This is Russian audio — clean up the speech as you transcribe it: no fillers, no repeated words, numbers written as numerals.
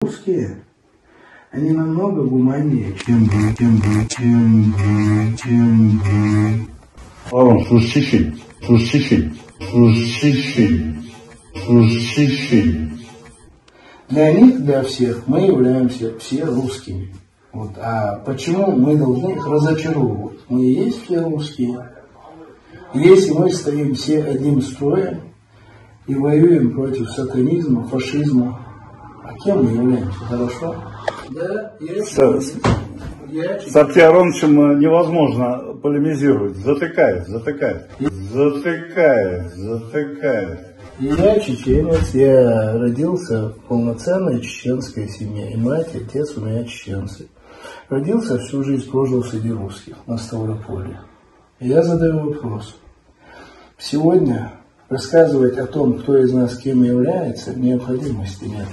Русские, они намного гуманнее, чем вы. Для них, для всех, мы являемся все русскими. Вот. А почему мы должны их разочаровывать? Мы и есть все русские. Если мы стоим все одним строем и воюем против сатанизма, фашизма, а кем мы являемся? Хорошо? Да, с Ароновичем невозможно полемизировать. Затыкает. Я чеченец, я родился в полноценной чеченской семье. И мать, и отец у меня чеченцы. Родился, всю жизнь прожил среди русских на Ставрополе. И я задаю вопрос. Сегодня рассказывать о том, кто из нас кем является, необходимости нет.